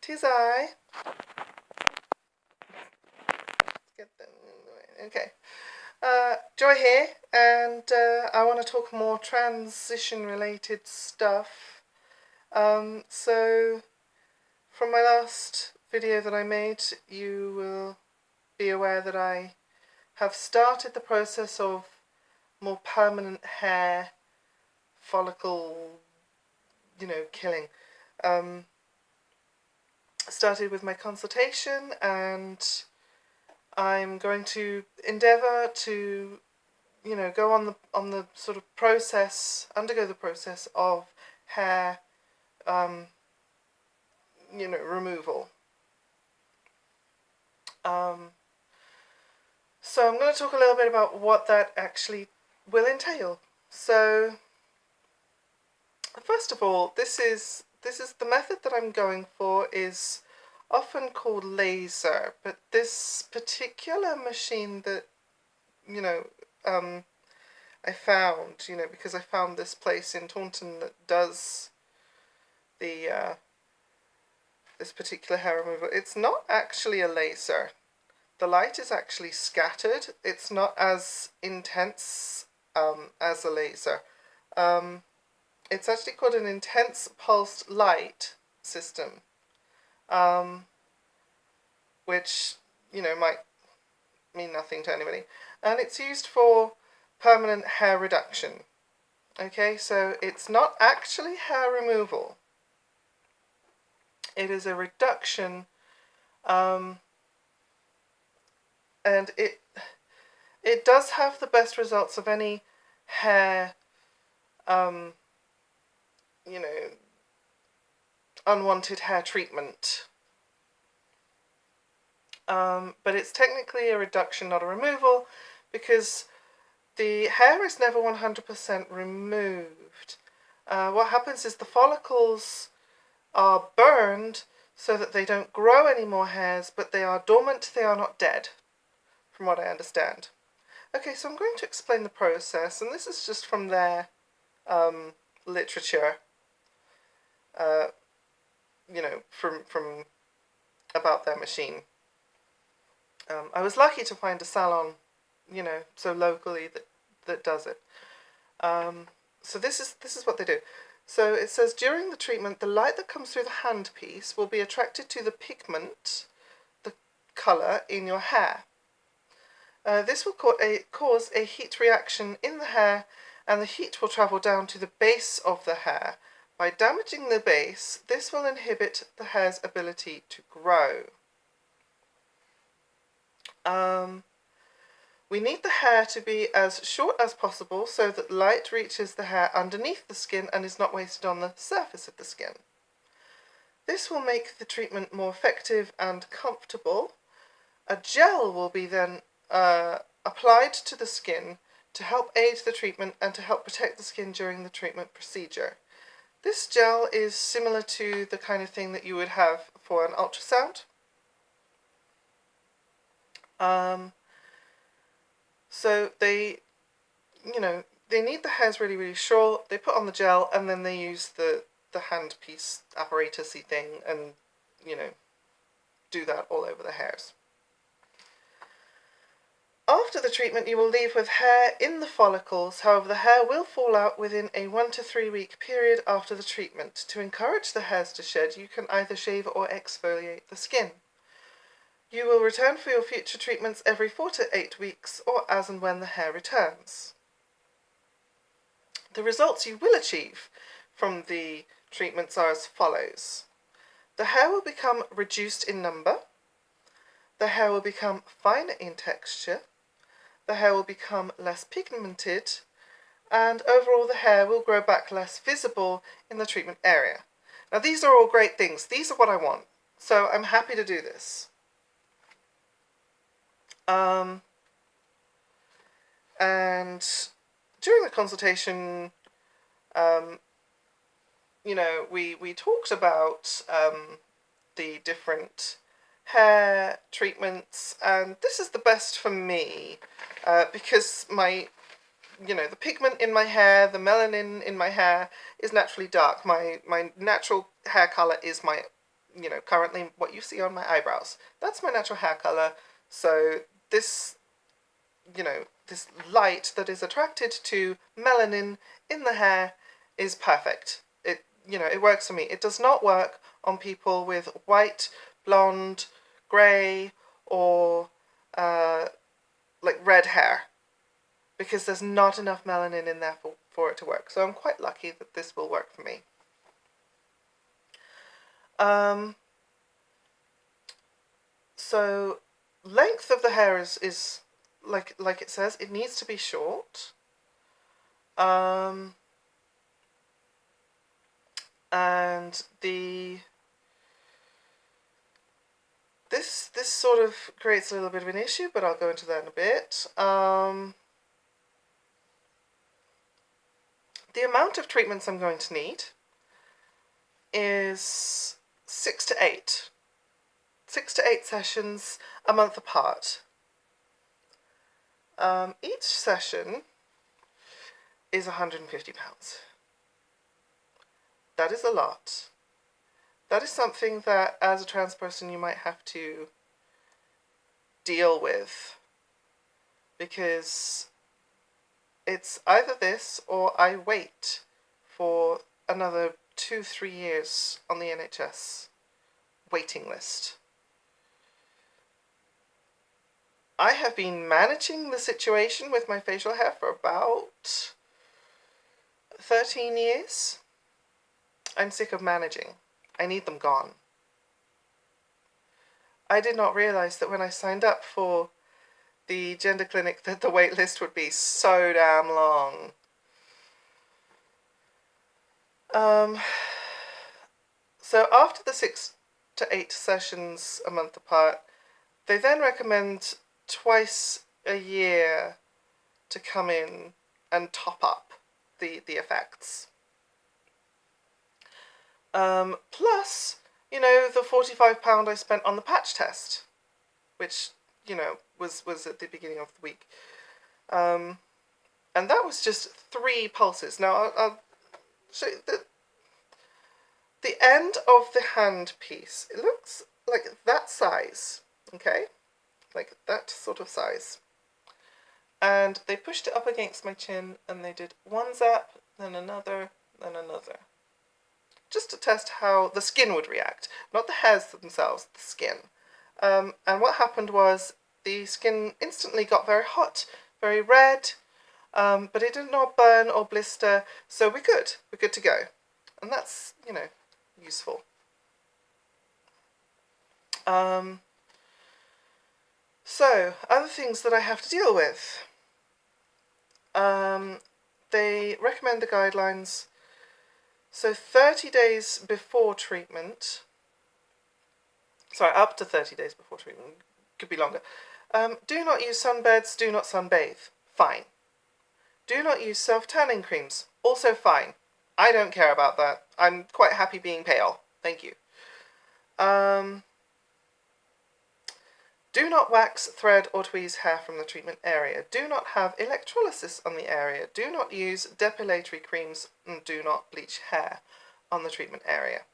Tis I. Let's get them. Okay. Joy here, and I want to talk more transition-related stuff. So, from my last video that I made, you will be aware that I have started the process of more permanent hair follicle, killing. Started with my consultation, and I'm going to endeavour to, go on the sort of process, undergo the process of hair, removal. So I'm going to talk a little bit about what that actually will entail. So, first of all, this is the method that I'm going for is often called laser, but this particular machine that I found, because I found this place in Taunton that does the this particular hair removal. It's not actually a laser. The light is actually scattered. It's not as intense as a laser. It's actually called an intense pulsed light system, which, might mean nothing to anybody. And it's used for permanent hair reduction. Okay, so it's not actually hair removal. It is a reduction, and it does have the best results of any hair, unwanted hair treatment. But it's technically a reduction, not a removal, because the hair is never 100% removed. What happens is the follicles are burned so that they don't grow any more hairs, but they are dormant, they are not dead, from what I understand. Okay, so I'm going to explain the process, and this is just from their literature, from about their machine. I was lucky to find a salon, so locally that does it. So this is what they do. So it says, during the treatment, the light that comes through the handpiece will be attracted to the pigment, the colour, in your hair. This will cause a heat reaction in the hair, and the heat will travel down to the base of the hair. By damaging the base, this will inhibit the hair's ability to grow. We need the hair to be as short as possible so that light reaches the hair underneath the skin and is not wasted on the surface of the skin. This will make the treatment more effective and comfortable. A gel will be then applied to the skin to help aid the treatment and to help protect the skin during the treatment procedure. This gel is similar to the kind of thing that you would have for an ultrasound. So they need the hairs really, really short. They put on the gel, and then they use the handpiece apparatus-y thing and, do that all over the hairs. After the treatment, you will leave with hair in the follicles. However, the hair will fall out within a 1 to 3 week period after the treatment. To encourage the hairs to shed, you can either shave or exfoliate the skin. You will return for your future treatments every 4 to 8 weeks, or as and when the hair returns. The results you will achieve from the treatments are as follows. The hair will become reduced in number. The hair will become finer in texture. The hair will become less pigmented. And overall, the hair will grow back less visible in the treatment area. Now, these are all great things. These are what I want. So I'm happy to do this. And during the consultation, we talked about the different hair treatments, and this is the best for me because my, the pigment in my hair, the melanin in my hair is naturally dark. My natural hair colour is my you know, currently what you see on my eyebrows. That's my natural hair color. So this, you know, this light that is attracted to melanin in the hair is perfect. It, you know, it works for me. It does not work on people with white, blonde, grey, or like red hair, because there's not enough melanin in there for it to work. So I'm quite lucky that this will work for me. So length of the hair is like it says, it needs to be short. And this sort of creates a little bit of an issue, but I'll go into that in a bit. The amount of treatments I'm going to need is 6 to 8. 6 to 8 sessions a month apart. Each session is £150. That is a lot. That is something that, as a trans person, you might have to deal with, because it's either this or I wait for another 2-3 years on the NHS waiting list. I have been managing the situation with my facial hair for about 13 years. I'm sick of managing. I need them gone. I did not realise that when I signed up for the gender clinic that the wait list would be so damn long. So after the 6 to 8 sessions a month apart, they then recommend twice a year to come in and top up the effects. Plus, you know, the £45 I spent on the patch test, which, you know, was at the beginning of the week. And that was just 3 pulses. Now, I'll show you the end of the hand piece. It looks like that size, okay? Like that sort of size. And they pushed it up against my chin, and they did one zap, then another, then another. Just to test how the skin would react. Not the hairs themselves, the skin. And what happened was the skin instantly got very hot, very red, but it did not burn or blister, so we're good. We're good to go. And that's, you know, useful. So, other things that I have to deal with. They recommend the guidelines. So 30 days before treatment, sorry, up to 30 days before treatment, could be longer. Do not use sunbeds, do not sunbathe. Fine. Do not use self-tanning creams. Also fine. I don't care about that. I'm quite happy being pale. Thank you. Do not wax, thread or tweeze hair from the treatment area. Do not have electrolysis on the area. Do not use depilatory creams, and do not bleach hair on the treatment area.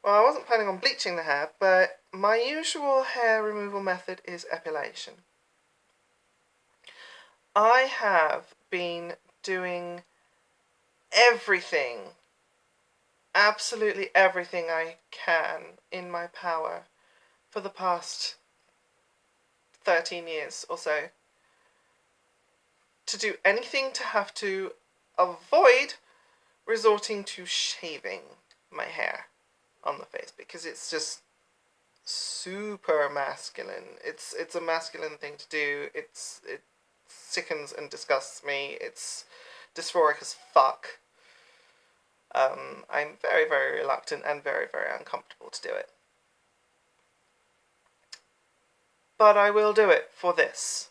Well, I wasn't planning on bleaching the hair, but my usual hair removal method is epilation. I have been doing everything, absolutely everything I can in my power for the past 13 years or so to do anything to have to avoid resorting to shaving my hair on the face, because it's just super masculine. It's a masculine thing to do. It sickens and disgusts me. It's dysphoric as fuck. I'm very, very reluctant and very, very uncomfortable to do it. But I will do it for this,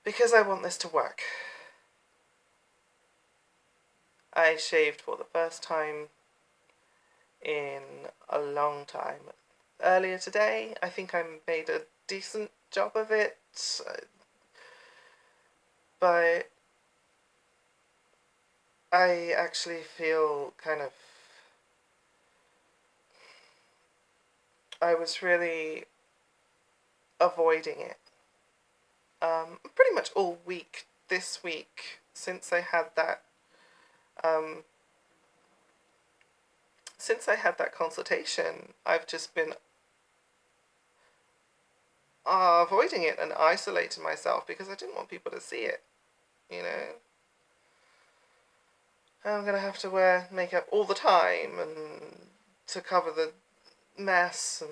because I want this to work. I shaved for the first time in a long time. Earlier today, I think I made a decent job of it, but I actually feel kind of I was really avoiding it. Pretty much all week this week since I had that um, consultation, I've just been avoiding it and isolating myself because I didn't want people to see it, you know. I'm going to have to wear makeup all the time and to cover the mess and,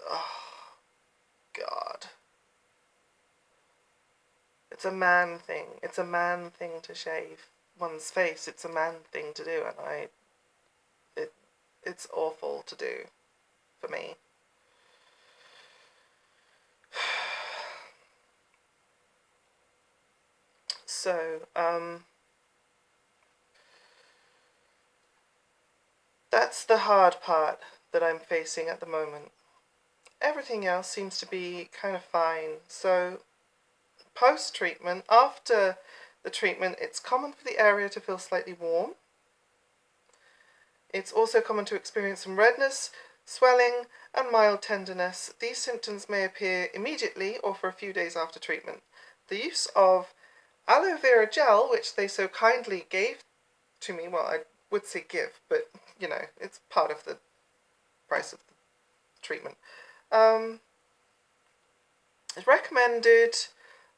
oh, God. It's a man thing. It's a man thing to shave one's face. It's a man thing to do, and it's awful to do for me. So, that's the hard part that I'm facing at the moment. Everything else seems to be kind of fine. So, post-treatment, after the treatment, it's common for the area to feel slightly warm. It's also common to experience some redness, swelling, and mild tenderness. These symptoms may appear immediately or for a few days after treatment. The use of aloe vera gel, which they so kindly gave to me, well, I would say give, but, you know, it's part of the price of the treatment, is recommended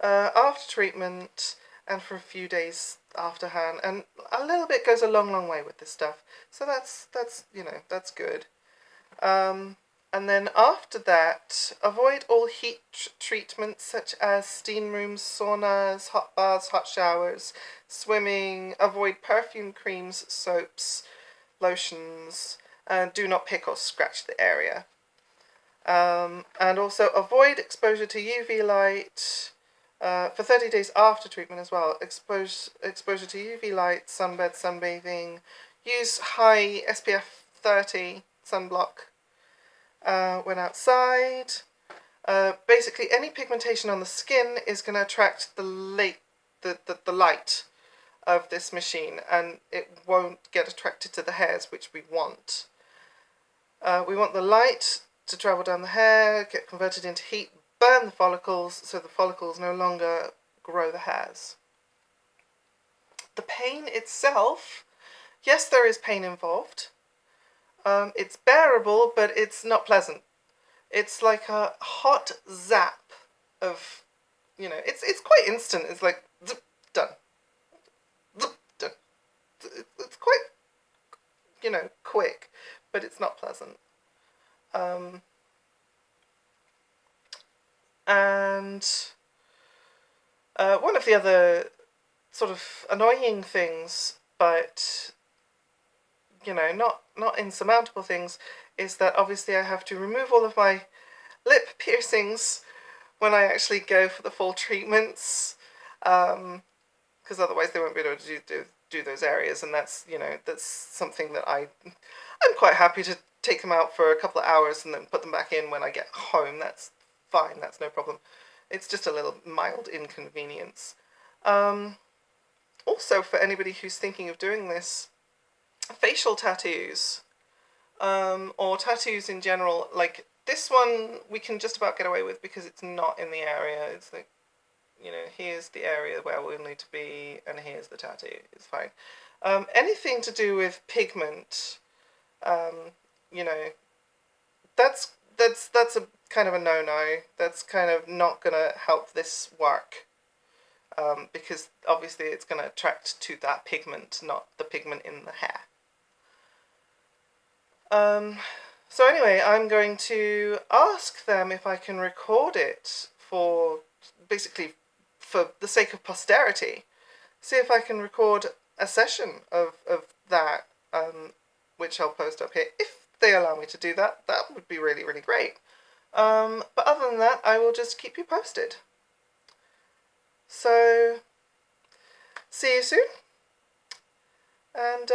after treatment and for a few days afterhand, and a little bit goes a long way with this stuff, so that's you know, that's good. And then after that, avoid all heat treatments such as steam rooms, saunas, hot baths, hot showers, swimming. Avoid perfume creams, soaps, lotions, and do not pick or scratch the area. And also avoid exposure to UV light for 30 days after treatment as well. Exposure to UV light, sunbed, sunbathing. Use high SPF 30 sunblock when outside. Basically, any pigmentation on the skin is going to attract the light of this machine, and it won't get attracted to the hairs, which we want. We want the light to travel down the hair, get converted into heat, burn the follicles, so the follicles no longer grow the hairs. The pain itself, yes, there is pain involved. It's bearable, but it's not pleasant. It's like a hot zap of, you know, it's quite instant. It's like, zip, done. Zip, done. It's quite, you know, quick, but it's not pleasant. And one of the other sort of annoying things, but, you know, not insurmountable things, is that obviously I have to remove all of my lip piercings when I actually go for the full treatments, because otherwise they won't be able to do those areas, and that's, you know, that's something that I'm quite happy to take them out for a couple of hours and then put them back in when I get home. That's fine, that's no problem. It's just a little mild inconvenience. Also, for anybody who's thinking of doing this, facial tattoos, or tattoos in general, like this one we can just about get away with because it's not in the area. It's like, you know, here's the area where we'll need to be, and here's the tattoo. It's fine. Anything to do with pigment, you know, that's a kind of a no-no. That's kind of not gonna help this work, because obviously it's gonna attract to that pigment, not the pigment in the hair. So anyway, I'm going to ask them if I can record it for, basically, for the sake of posterity. See if I can record a session of that, which I'll post up here. If they allow me to do that, that would be really, really great. But other than that, I will just keep you posted. So, see you soon, and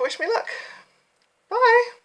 wish me luck. Bye.